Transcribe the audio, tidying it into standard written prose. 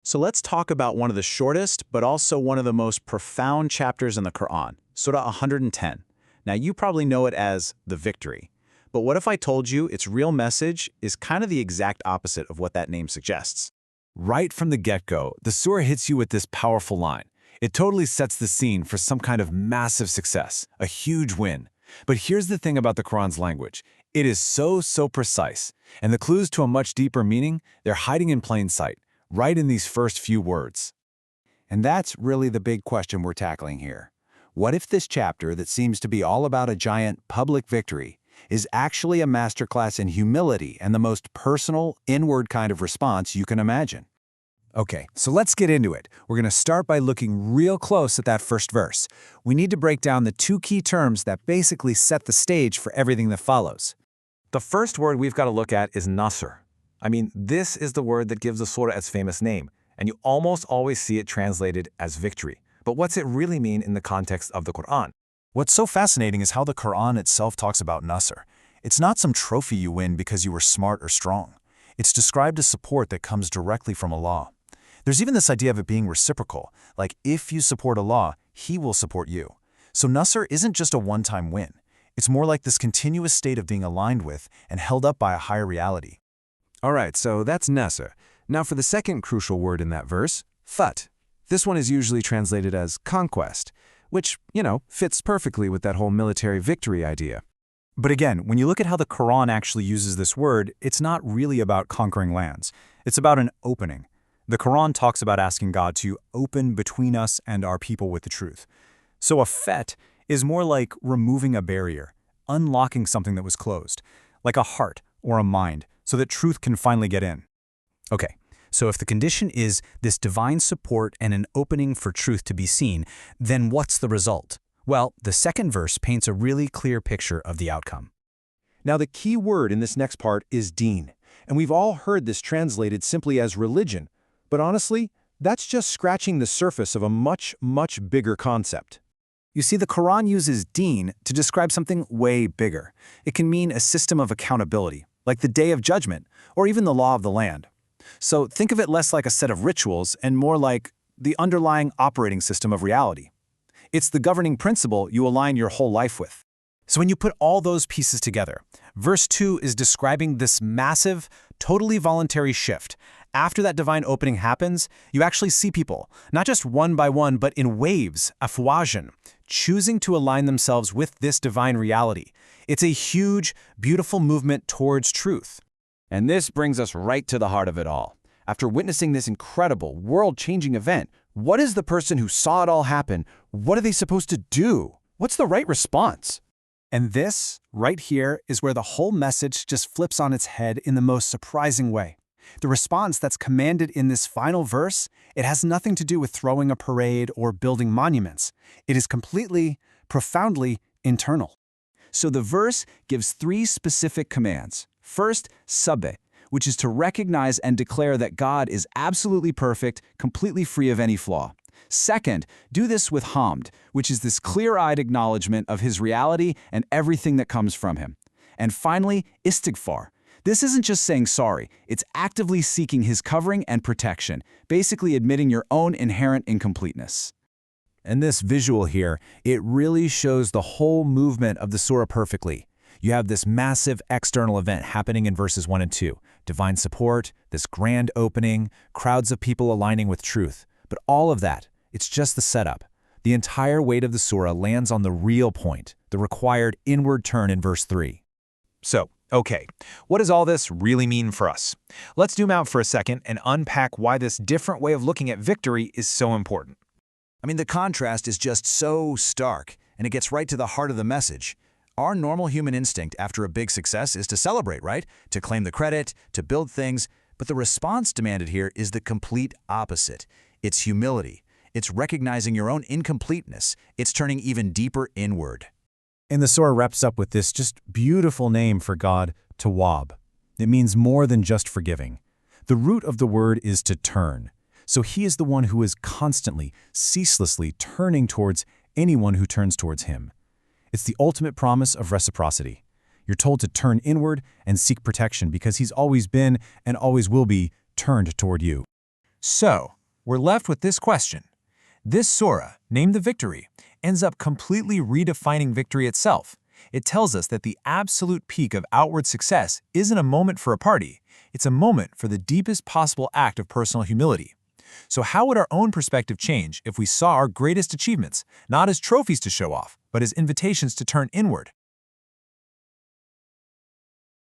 So let's talk about one of the shortest, but also one of the most profound chapters in the Quran, Surah 110. Now, you probably know it as the victory. But what if I told you its real message is kind of the exact opposite of what that name suggests? Right from the get-go, the surah hits you with this powerful line. It totally sets the scene for some kind of massive success, a huge win. But here's the thing about the Quran's language. It is so precise, and the clues to a much deeper meaning, they're hiding in plain sight, right in these first few words. And that's really the big question we're tackling here. What if this chapter that seems to be all about a giant public victory is actually a masterclass in humility and the most personal, inward kind of response you can imagine? Okay, so let's get into it. We're going to start by looking real close at that first verse. We need to break down the two key terms that basically set the stage for everything that follows. The first word we've got to look at is Nasr. I mean, this is the word that gives the surah its famous name, and you almost always see it translated as victory. But what's it really mean in the context of the Quran? What's so fascinating is how the Quran itself talks about Nasr. It's not some trophy you win because you were smart or strong. It's described as support that comes directly from Allah. There's even this idea of it being reciprocal, like if you support Allah, He will support you. So Nasr isn't just a one-time win. It's more like this continuous state of being aligned with and held up by a higher reality. All right, so that's Nasr. Now for the second crucial word in that verse, Fath. This one is usually translated as conquest, which, fits perfectly with that whole military victory idea. But again, when you look at how the Quran actually uses this word, it's not really about conquering lands. It's about an opening. The Quran talks about asking God to open between us and our people with the truth. So a Fath is more like removing a barrier, unlocking something that was closed, like a heart or a mind, so that truth can finally get in. Okay, so if the condition is this divine support and an opening for truth to be seen, then what's the result? Well, the second verse paints a really clear picture of the outcome. Now, the key word in this next part is Deen, and we've all heard this translated simply as religion. But honestly, that's just scratching the surface of a much bigger concept. You see, the Quran uses Deen to describe something way bigger. It can mean a system of accountability, like the Day of Judgment, or even the law of the land. So think of it less like a set of rituals and more like the underlying operating system of reality. It's the governing principle you align your whole life with. So when you put all those pieces together, verse 2 is describing this massive, totally voluntary shift. After that divine opening happens, you actually see people, not just one by one, but in waves, afwajan, choosing to align themselves with this divine reality. It's a huge, beautiful movement towards truth. And this brings us right to the heart of it all. After witnessing this incredible, world-changing event, what is the person who saw it all happen? What are they supposed to do? What's the right response? And this, right here, is where the whole message just flips on its head in the most surprising way. The response that's commanded in this final verse, it has nothing to do with throwing a parade or building monuments. It is completely, profoundly internal. So the verse gives three specific commands. First, Sabbih, which is to recognize and declare that God is absolutely perfect, completely free of any flaw. Second, do this with Hamd, which is this clear-eyed acknowledgement of His reality and everything that comes from Him. And finally, Istighfar. This isn't just saying sorry, it's actively seeking His covering and protection, basically admitting your own inherent incompleteness. And this visual here, it really shows the whole movement of the surah perfectly. You have this massive external event happening in verses 1 and 2, divine support, this grand opening, crowds of people aligning with truth. But all of that, it's just the setup. The entire weight of the surah lands on the real point, the required inward turn in verse 3. So, okay, what does all this really mean for us? Let's zoom out for a second and unpack why this different way of looking at victory is so important. I mean, the contrast is just so stark, and it gets right to the heart of the message. Our normal human instinct after a big success is to celebrate, right? To claim the credit, to build things. But the response demanded here is the complete opposite. It's humility. It's recognizing your own incompleteness. It's turning even deeper inward. And the surah wraps up with this just beautiful name for God, Tawwab. It means more than just forgiving. The root of the word is to turn. So He is the one who is constantly, ceaselessly turning towards anyone who turns towards Him. It's the ultimate promise of reciprocity. You're told to turn inward and seek protection because He's always been and always will be turned toward you. So, we're left with this question. This surah, named the Victory, ends up completely redefining victory itself. It tells us that the absolute peak of outward success isn't a moment for a party, it's a moment for the deepest possible act of personal humility. So how would our own perspective change if we saw our greatest achievements, not as trophies to show off, but as invitations to turn inward?